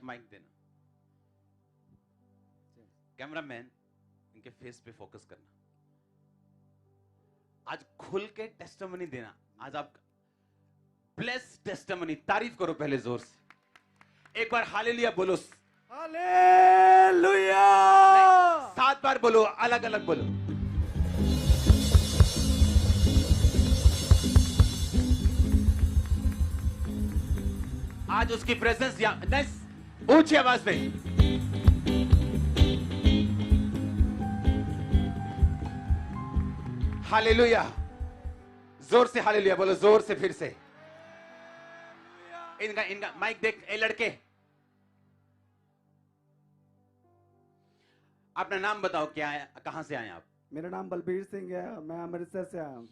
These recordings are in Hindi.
माइक देना। कैमरामैन इनके फेस पे फोकस करना। आज खुल के टेस्टिमनी देना। आज आप ब्लेस टेस्टिमनी, तारीफ करो पहले जोर से। एक बार हालेलुया बोलो। हालेलुया। 7 बार बोलो, अलग अलग बोलो। आज उसकी प्रेजेंस ऊंची आवाज में। हालेलुया, जोर से हालेलुया बोलो, जोर से फिर से। इनका इनका माइक देख। ए लड़के, अपना नाम बताओ, क्या है, कहां से आए आप? मेरा नाम बलबीर सिंह है, मैं अमृतसर से आया हूँ।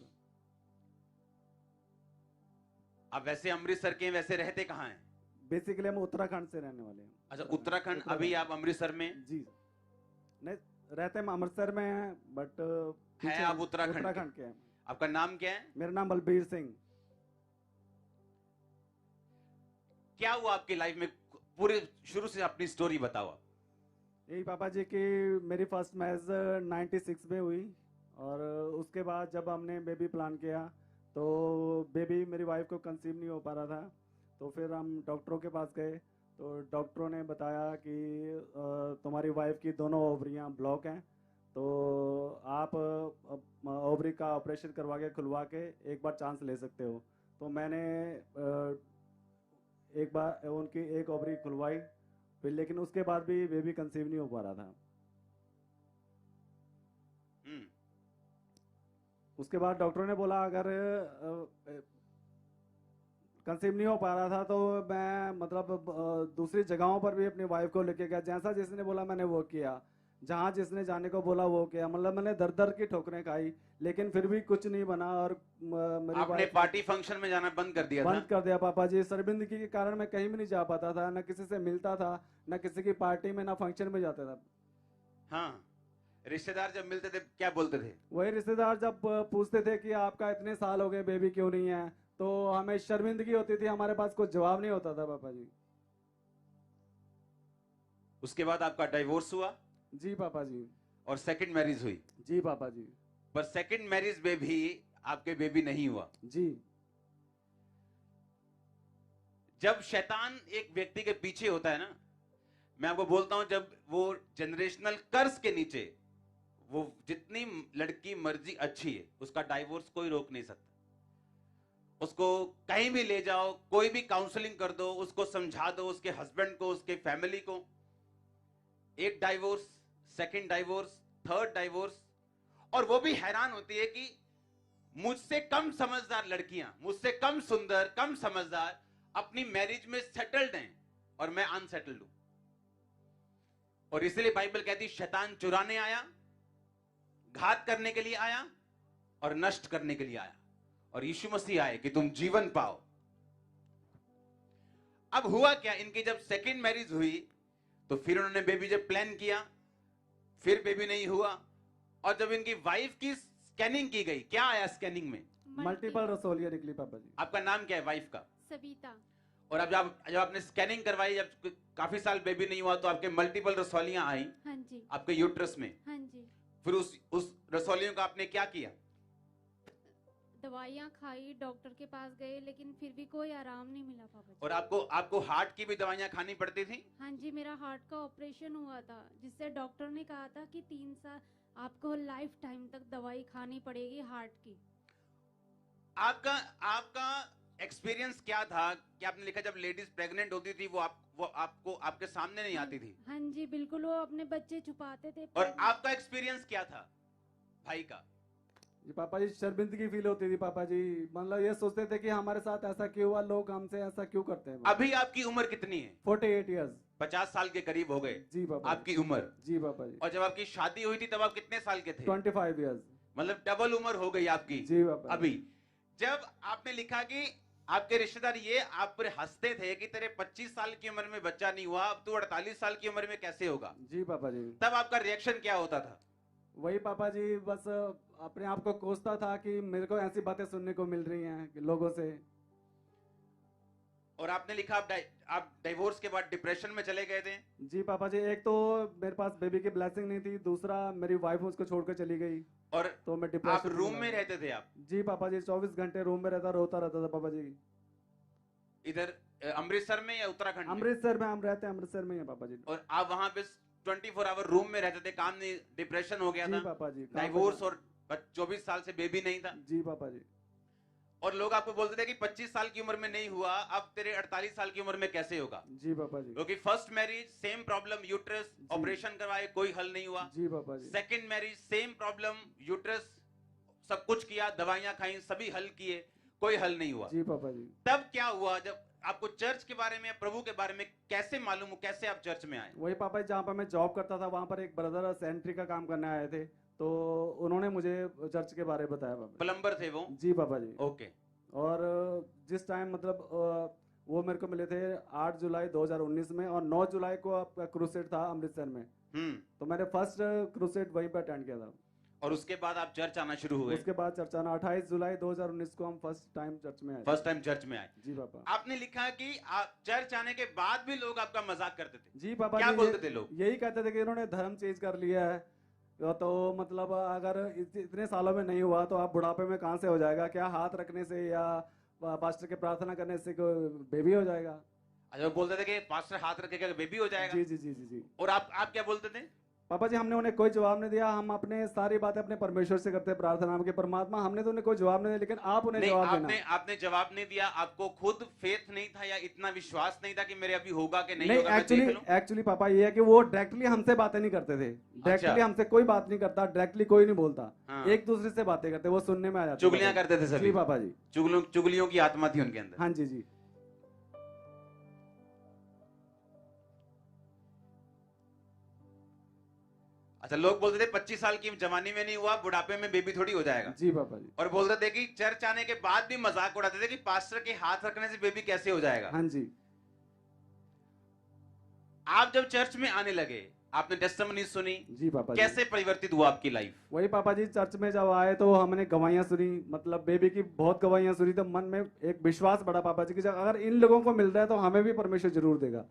आप वैसे अमृतसर के, वैसे रहते कहां हैं? बेसिकली हम उत्तराखंड से रहने वाले हैं। अच्छा, उत्तराखंड। अभी आप अमृतसर में? जी नहीं, रहते हम अमृतसर में हैं, बट है आप उत्तराखंड के हैं। आपका नाम क्या है? मेरा नाम बलबीर सिंह। क्या हुआ आपकी लाइफ में? पूरे शुरू से अपनी स्टोरी बताओ आप। यही पापा जी की मेरी फर्स्ट मैरिज 96 में हुई, और उसके बाद जब हमने बेबी प्लान किया तो बेबी मेरी वाइफ को कंसीव नहीं हो पा रहा था। तो फिर हम डॉक्टरों के पास गए, तो डॉक्टरों ने बताया कि तुम्हारी वाइफ की दोनों ओवरियां ब्लॉक हैं, तो आप ओवरी का ऑपरेशन करवा के खुलवा के एक बार चांस ले सकते हो। तो मैंने एक बार उनकी एक ओवरी खुलवाई, फिर लेकिन उसके बाद भी बेबी कंसीव नहीं हो पा रहा था। उसके बाद डॉक्टरों ने बोला अगर कंसीव नहीं हो पा रहा था तो मैं मतलब दूसरी जगहों पर भी अपनी वाइफ को लेके गया। जैसा जिसने बोला मैंने वो किया, जहाँ जिसने जाने को बोला वो किया। मतलब मैंने दर दर की ठोकरें खाई, लेकिन फिर भी कुछ नहीं बना। और मेरी आपने पार्टी फंक्शन में जाना बंद कर दिया? बंद कर दिया पापा जी। शर्मिंदगी के कारण मैं कहीं भी नहीं जा पाता था, ना किसी से मिलता था, ना किसी की पार्टी में, ना फंक्शन में जाता था। हाँ, रिश्तेदार जब मिलते थे क्या बोलते थे? वही रिश्तेदार जब पूछते थे कि आपका इतने साल हो गए बेबी क्यों नहीं है, तो हमें शर्मिंदगी होती थी, हमारे पास कुछ जवाब नहीं होता था पापा जी। उसके बाद आपका डाइवोर्स हुआ? जी पापा जी। और सेकंड मैरिज हुई? जी पापा जी। पर सेकंड मैरिज में भी आपके बेबी नहीं हुआ? जी। जब शैतान एक व्यक्ति के पीछे होता है ना, मैं आपको बोलता हूं, जब वो जनरेशनल कर्ज के नीचे, वो जितनी लड़की मर्जी अच्छी है, उसका डाइवोर्स कोई रोक नहीं सकता। उसको कहीं भी ले जाओ, कोई भी काउंसलिंग कर दो, उसको समझा दो, उसके हस्बैंड को, उसके फैमिली को। एक divorce, second divorce, third divorce, और वो भी हैरान होती है कि मुझसे कम समझदार लड़कियां, मुझसे कम सुंदर, कम समझदार अपनी मैरिज में सेटल्ड हैं और मैं अनसेटल्ड हूं। और इसलिए बाइबल कहती शैतान चुराने आया, घात करने के लिए आया और नष्ट करने के लिए आया, और यीशु मसीह आए कि तुम जीवन पाओ। अब हुआ क्या, इनकी जब सेकंड मैरिज हुई तो फिर उन्होंने बेबी जब प्लान किया, फिर बेबी नहीं हुआ। और जब इनकी वाइफ की स्कैनिंग की गई, क्या आया स्कैनिंग में? मल्टीपल रसोलियां निकली पापा जी। आपका नाम क्या है वाइफ का? सविता। और अब जब आपने स्कैनिंग करवाई, जब काफी साल बेबी नहीं हुआ, तो आपके मल्टीपल रसौलियां आई? हाँ जी। आपके यूट्रस में? हाँ जी। फिर उस रसौलियों का आपने क्या किया? दवाइयाँ खाई, डॉक्टर के पास गए, लेकिन फिर भी कोई आराम नहीं मिला पापा जी। और आपको हार्ट की भी दवाइयां खानी पड़ती थी? हाँ जी, मेरा हार्ट का ऑपरेशन हुआ था, जिससे डॉक्टर ने कहा था कि 3 साल आपको लाइफ टाइम तक दवाई खानी पड़ेगी हार्ट की। आपका एक्सपीरियंस क्या था कि आपने लिखा जब लेडीज प्रेग्नेंट होती थी वो आपको आपके सामने नहीं आती थी? हाँ जी बिल्कुल, वो अपने बच्चे छुपाते थे। और आपका एक्सपीरियंस क्या था भाई का? जी पापा जी, शर्मिंदगी फील होती थी पापा जी। मतलब ये सोचते थे कि हमारे साथ ऐसा क्यों हुआ, लोग हमसे ऐसा क्यों करते हैं। अभी आपकी उम्र कितनी है? 48 ईयर्स। 50 साल के करीब हो गए जी पापा। आपकी उम्र? जी पापा जी। और जब आपकी शादी हुई थी तब आप कितने साल के थे? 25 ईयर्स। मतलब डबल उम्र हो गई आपकी। जी पापा। अभी जब आपने लिखा कि आपके रिश्तेदार ये आप पर हंसते थे कि तेरे 25 साल की उम्र में बच्चा नहीं हुआ, अब तू 48 साल की उम्र में कैसे होगा? जी पापा जी। तब आपका रिएक्शन क्या होता था? वही पापा जी, बस अपने आप को कोसता था कि मेरे को ऐसी बातें सुनने को मिल रही हैं लोगों से। और आपने लिखा आप डिवोर्स के बाद डिप्रेशन में चले गए थे। जी पापा जी, एक तो मेरे पास बेबी की ब्लेसिंग नहीं थी, दूसरा मेरी वाइफ उसको छोड़कर चली गई, और तो मैं आप डिप्रेशन रूम में रहते थे आप जी पापा जी, 24 घंटे रूम में रोता रहता था पापा जी। इधर अमृतसर में या उत्तराखंड में? अमृतसर में हम रहते हैं, अमृतसर में ही है पापा जी। और आप वहां पे 24 आवर रूम में रहते थे, काम नहीं, डिप्रेशन हो गया जी था, पापा जी, काम डिवोर्स, पे- और 24 साल से बेबी नहीं था, जी पापा जी। और लोग आपको बोलते थे कि 25 साल की उम्र में नहीं हुआ, अब तेरे 48 साल की उम्र में कैसे होगा? जी पापा जी। क्योंकि first marriage same problem, uterus, operation करवाए कोई हल नहीं हुआ। जी पापा जी। Second marriage same problem, uterus, सब कुछ किया, दवाइयां खाई, सभी हल किए, कोई हल नहीं हुआ। जी पापा जी। तब क्या हुआ जब आपको चर्च के बारे में, प्रभु के बारे में कैसे मालूम हो, कैसे आप चर्च में आए? वही पापा जी, जहाँ पर मैं जॉब करता था वहाँ पर एक ब्रदर सेंट्री का काम करने आए थे, तो उन्होंने मुझे चर्च के बारे में बताया पापा प्लम्बर थे वो? जी पापा जी। ओके। और जिस टाइम मतलब वो मेरे को मिले थे 8 जुलाई 2019 में, और 9 जुलाई को आपका क्रूसेड था अमृतसर में, तो मैंने फर्स्ट क्रूसेड वहीं पर अटेंड किया था। और उसके बाद आप चर्च आना शुरू हुए? उसके बाद चर्च आना 28 जुलाई 2019 को हम फर्स्ट टाइम चर्च में आए। फर्स्ट टाइम चर्च में आए? जी पापा। आपने लिखा कि आप चर्च आने के बाद भी लोग आपका मजाक करते थे। जी पापा क्या जी, बोलते थे लोग? यही कहते थे कि इन्होंने धर्म चेंज कर लिया है, तो मतलब अगर इतने सालों में नहीं हुआ तो आप बुढ़ापे में कहाँ से हो जाएगा, क्या हाथ रखने से या पास्टर के प्रार्थना करने से बेबी हो जाएगा? अच्छा, वो बोलते थे कि पास्टर हाथ रखेगा बेबी हो जाएगा। जी जी जी जी जी। और आप क्या बोलते थे? पापा जी, हमने उन्हें कोई जवाब नहीं दिया, हम अपने सारी बातें अपने परमेश्वर से करते हैं, प्रार्थना के परमात्मा, हमने तो उन्हें कोई जवाब नहीं दिया, लेकिन आप उन्हें नहीं, जवाब देना। आपने जवाब नहीं दिया, आपको खुद फेथ नहीं था या इतना विश्वास नहीं था कि मेरे अभी होगा कि नहीं नहीं, होगा, मैं देख लूं? एक्चुअली पापा ये है कि वो डायरेक्टली हमसे बातें नहीं करते थे, डायरेक्टली हमसे कोई बात नहीं करता, डायरेक्टली कोई नहीं बोलता, हाँ। एक दूसरे से बातें करते, वो सुनने में आ जाते। चुगलियां करते थे जी सभी? पापा जी। चुगलियों की आत्मा थी उनके अंदर। हाँ जी जी। अच्छा, लोग बोलते थे 25 साल की जवानी में नहीं हुआ, बुढ़ापे में बेबी थोड़ी हो जाएगा। जी पापा जी। और बोलते थे कि चर्च आने के बाद भी मजाक उड़ाते थे कि पास्टर के हाथ रखने से बेबी कैसे हो जाएगा। हाँ जी। आप जब चर्च में आने लगे, आपने टेस्टिमनी सुनी, जी पापा जी। कैसे परिवर्तित हुआ आपकी लाइफ? वही पापा जी, चर्च में जब आए तो हमने गवाहियां सुनी, मतलब बेबी की बहुत गवाहियां सुनी, तो मन में एक विश्वास बढ़ा पापा जी कि जब अगर इन लोगों को मिलता है तो हमें भी परमेश्वर जरूर देगा।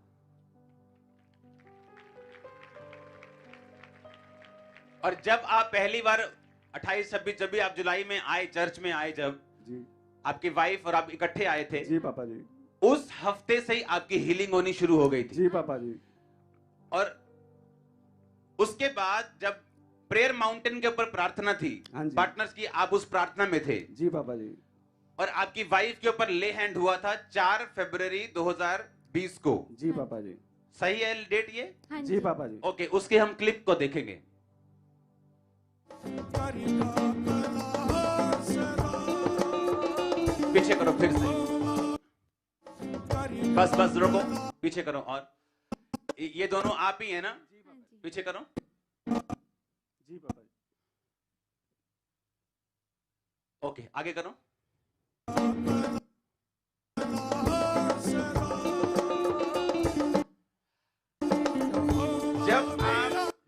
और जब आप पहली बार 28-26 जब भी आप जुलाई में आए, चर्च में आए, जब जी आपकी वाइफ और आप इकट्ठे आए थे, जी पापा जी। उस हफ्ते से ही आपकी हीलिंग होनी शुरू हो गई थी। जी पापा जी। और उसके बाद जब प्रेयर माउंटेन के ऊपर प्रार्थना थी, हाँ जी। पार्टनर्स की, आप उस प्रार्थना में थे, जी पापा जी। और आपकी वाइफ के ऊपर ले हैंड हुआ था 4 फरवरी 2020 को। जी पापा जी। सही है डेट ये? हाँ जी पापा जी। ओके, उसके हम क्लिप को देखेंगे। पीछे करो फिर से, बस रुको, पीछे करो। और ये दोनों आप ही है ना? हाँ जी। पीछे करो। जी पापा जी। ओके, आगे करो।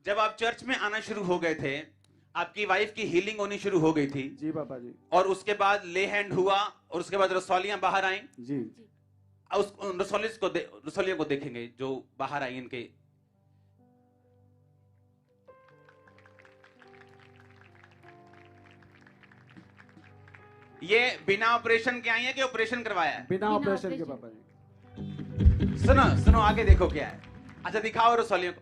जब आप चर्च में आना शुरू हो गए थे, आपकी वाइफ की हीलिंग होनी शुरू हो गई थी, जी पापा जी। और उसके बाद ले हैंड हुआ, और उसके बाद रसौलियां बाहर आई। जी। जी। उस रसौलियों को देखेंगे जो बाहर आई इनके। ये बिना ऑपरेशन के आई है कि ऑपरेशन करवाया है? बिना बिना ऑपरेशन के ऑपरेशन। पापा जी। सुनो आगे देखो क्या है। अच्छा, दिखाओ रसौलियों को।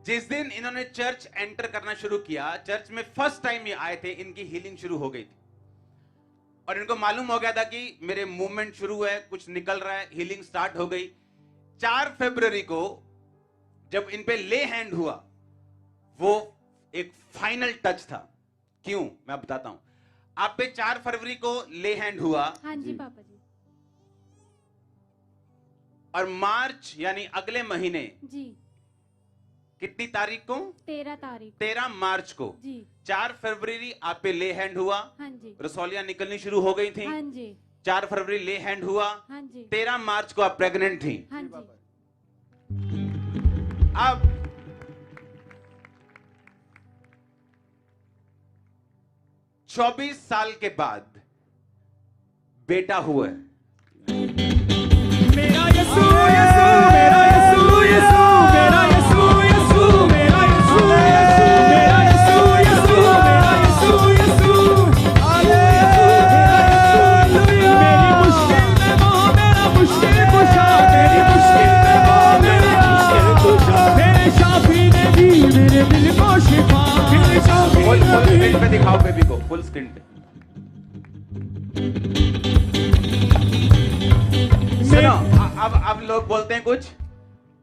जिस दिन इन्होंने चर्च एंटर करना शुरू किया, चर्च में फर्स्ट टाइम ये आए थे, इनकी हीलिंग शुरू हो गई थी, और इनको मालूम हो गया था कि मेरे मूवमेंट शुरू है, कुछ निकल रहा है, हीलिंग स्टार्ट हो गई। 4 फरवरी को जब इन पे ले हैंड हुआ, वो एक फाइनल टच था। क्यों, मैं बताता हूं। आप पे 4 फरवरी को ले हैंड हुआ, हाँ जी जी। पापा जी। और मार्च यानी अगले महीने जी। कितनी तारीख को? 13 तारीख। 13 मार्च को। जी। 4 फरवरी आप पे ले हैंड हुआ, हाँ जी। रसौलियां निकलनी शुरू हो गई थी। हाँ जी। 4 फरवरी ले हैंड हुआ, हाँ जी। 13 मार्च को आप प्रेग्नेंट थी। हाँ जी जी। पापा जी। अब 24 साल के बाद बेटा हुआ है। कुछ?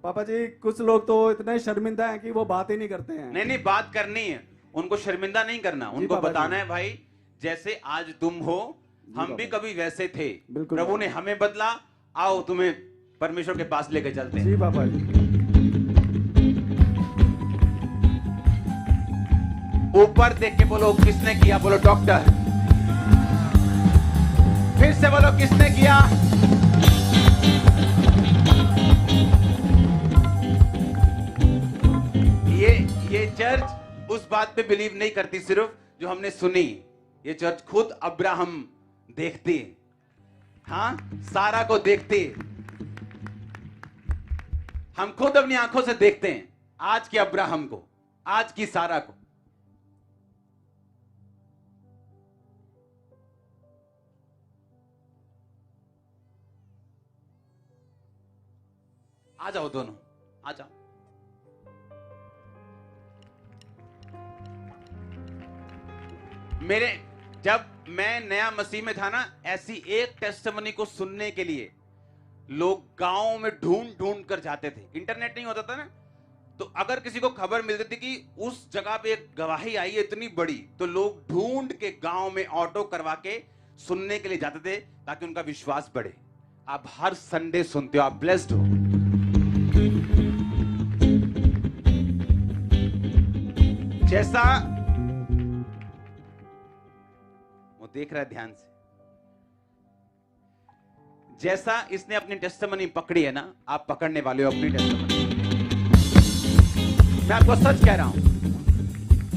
पापा जी कुछ लोग तो इतने शर्मिंदा हैं कि वो बात ही नहीं करते हैं। नहीं नहीं, बात करनी है, उनको शर्मिंदा नहीं करना, जी उनको बाबा बताना जी। है भाई जैसे आज तुम हो हम बाबा भी जी। कभी वैसे थे, बिल्कुल प्रभु बाबा। ने हमें बदला, आओ तुम्हें परमेश्वर के पास लेके चलते जी हैं। पापा जी। ऊपर देख के बोलो किसने किया, बोलो डॉक्टर। फिर से बोलो किसने किया। ये चर्च उस बात पे बिलीव नहीं करती सिर्फ जो हमने सुनी, ये चर्च खुद अब्राहम देखती है, हाँ सारा को देखती है। हम खुद अपनी आंखों से देखते हैं आज के अब्राहम को, आज की सारा को। आ जाओ दोनों, आ जाओ। मेरे जब मैं नया मसीह में था ना, ऐसी एक टेस्टिमनी को सुनने के लिए लोग गांव में ढूंढ ढूंढ कर जाते थे। इंटरनेट नहीं होता था ना, तो अगर किसी को खबर मिलती थी कि उस जगह पे एक गवाही आई है इतनी बड़ी, तो लोग ढूंढ के गांव में ऑटो करवा के सुनने के लिए जाते थे ताकि उनका विश्वास बढ़े। आप हर संडे सुनते हो, आप ब्लेस्ड हो। जैसा वो देख रहा है ध्यान से, जैसा इसने अपनी टेस्टिमनी पकड़ी है ना, आप पकड़ने वाले हो अपनी टेस्टिमनी। मैं आपको सच कह रहा हूं,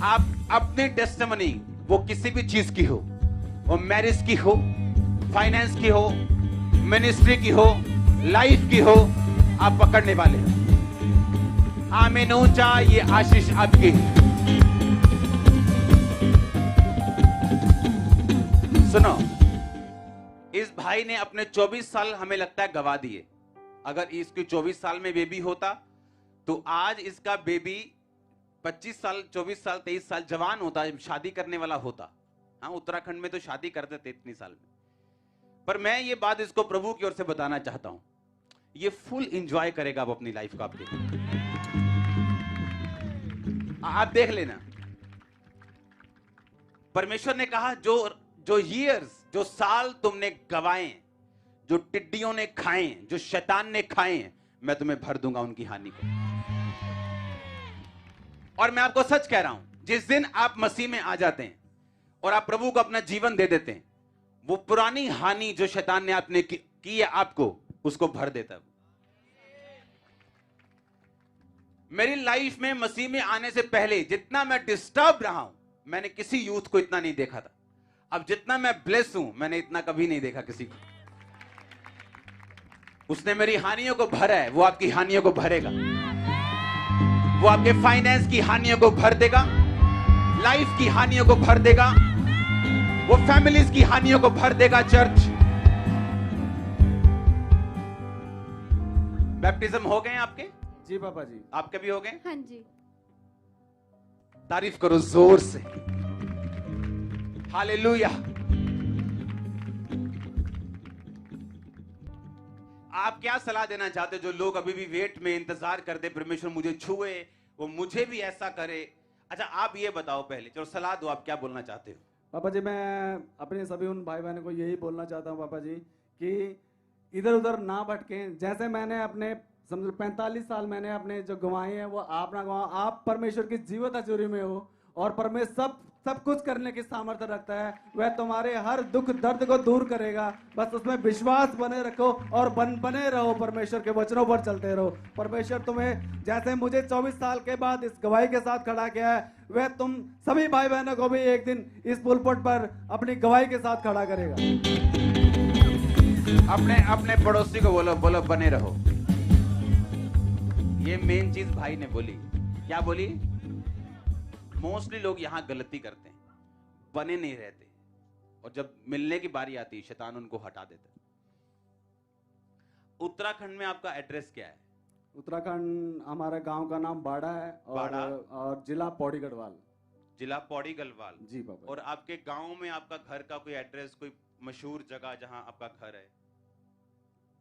आप अपनी टेस्टिमनी, वो किसी भी चीज की हो, वो मैरिज की हो, फाइनेंस की हो, मिनिस्ट्री की हो, लाइफ की हो, आप पकड़ने वाले हो। आमीन ऊंचा, ये आशीष आपकी। सुनो, इस भाई ने अपने 24 साल हमें लगता है गवा दिए। अगर इसकी 24 साल में बेबी होता तो आज इसका बेबी 25 साल, 24 साल, 23 साल जवान होता, शादी करने वाला होता। हाँ, उत्तराखंड में तो शादी करते थे इतनी साल में। पर मैं ये बात इसको प्रभु की ओर से बताना चाहता हूं, ये फुल एंजॉय करेगा अब अपनी लाइफ का। आप देख लेना, परमेश्वर ने कहा जो ईयर्स, जो साल तुमने गवाए, जो टिड्डियों ने खाए, जो शैतान ने खाए, मैं तुम्हें भर दूंगा उनकी हानि को। और मैं आपको सच कह रहा हूं, जिस दिन आप मसीह में आ जाते हैं और आप प्रभु को अपना जीवन दे देते हैं, वो पुरानी हानि जो शैतान ने आपने की है आपको, उसको भर देता है। मेरी लाइफ में मसीह में आने से पहले जितना मैं डिस्टर्ब रहा हूं, मैंने किसी यूथ को इतना नहीं देखा था। अब जितना मैं ब्लेस हूं, मैंने इतना कभी नहीं देखा किसी को। उसने मेरी हानियों को भरा है, वो आपकी हानियों को भरेगा। वो आपके फाइनेंस की हानियों को भर देगा, लाइफ की हानियों को भर देगा, वो फैमिलीज की हानियों को भर देगा। चर्च, बैप्टिज्म हो गए आपके? जी पापा जी। आपके भी हो गए? हाँ जी। तारीफ करो जोर से, हालेलुया। आप क्या सलाह देना चाहते हो जो लोग अभी भी वेट में इंतजार करते, परमेश्वर मुझे छुए, वो मुझे भी ऐसा करे? अच्छा आप ये बताओ पहले, चलो सलाह दो, आप क्या बोलना चाहते हो? पापा जी, मैं अपने सभी उन भाई बहनों को यही बोलना चाहता हूँ पापा जी कि इधर उधर ना भटकें। जैसे मैंने अपने समझो 45 साल मैंने अपने जो गंवाए हैं, वो आप ना गंवाओ। आप परमेश्वर की जीवित हजूरी में हो और परमेश्वर सब कुछ करने की सामर्थ्य रखता है। वह तुम्हारे हर दुख दर्द को दूर करेगा। बस उसमें विश्वास बने रखो और बने रहो, परमेश्वर के वचनों पर चलते रहो। परमेश्वर तुम्हें जैसे मुझे 24 साल के बाद इस गवाही के साथ खड़ा किया है, वह तुम सभी भाई बहनों को भी एक दिन इस पुलपट पर अपनी गवाही के साथ खड़ा करेगा। अपने पड़ोसी को बोलो, बोलो बने रहो। ये मेन चीज भाई ने बोली। क्या बोली? मोस्टली लोग यहां गलती करते हैं, बने नहीं रहते, और जब मिलने की बारी आती है शैतान उनको हटा देता है। उत्तराखंड में आपका एड्रेस क्या है? उत्तराखंड हमारे गांव का नाम बाड़ा है और जिला पौड़ी गढ़वाल। जिला पौड़ी गढ़वाल। जी पापा। और आपके गांव में आपका घर का कोई एड्रेस, कोई मशहूर जगह जहां आपका घर है?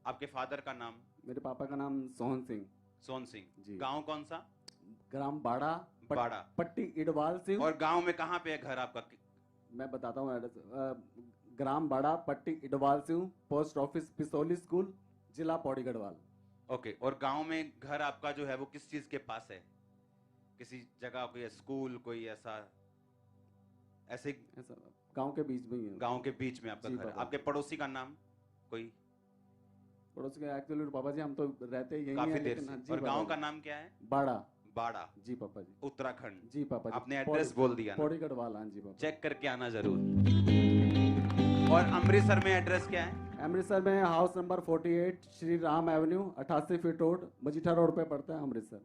आपके फादर का नाम? मेरे पापा का नाम सोहन सिंह सोहन सिंह। जी। गांव कौन सा? ग्राम बाड़ा बाड़ा। पट्टी इडवाल सिंह। और गांव में कहाँ पे है घर आपका? मैं बताता हूँ एड्रेस। ग्राम बाड़ा पट्टी इडवाल Singh, post office Pisoli school, जिला पौड़ी गढ़वाल। ओके। और गांव में घर आपका जो है वो किस चीज के पास है? किसी जगह कोई स्कूल, कोई ऐसा ऐसे? ऐसा गांव के बीच में ही है। गांव के बीच में आपका जी घर है। पापा। आपके पड़ोसी का नाम कोई? पड़ोस के एक्चुअली पापा जी हम तो रहते यही काफी हैं, देर लेकिन से। हाँ, जी और पापा गांव जी। का नाम क्या है? बाड़ा। बाड़ा, जी पापा जी। उत्तराखंड। जी पापा जी। आपने एड्रेस बोल दिया ना? पौड़ी गढ़वाल। हाँ जी पापा। चेक करके आना जरूर। और अमृतसर में एड्रेस क्या है? अमृतसर में house number 48 Shri Ram Avenue 88 feet road, Majitha road पे पड़ता है अमृतसर।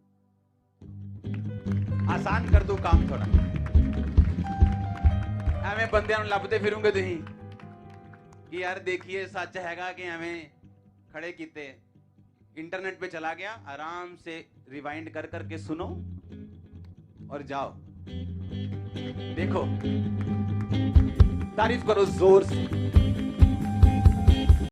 आसान कर दूं काम थोड़ा। हमें बंदे लभते फिरूंगे तुही कि यार देखिए सच हैगा कि हमें खड़े कीते। इंटरनेट पे चला गया, आराम से रिवाइंड कर करके सुनो और जाओ। देखो, तारीफ करो जोर से।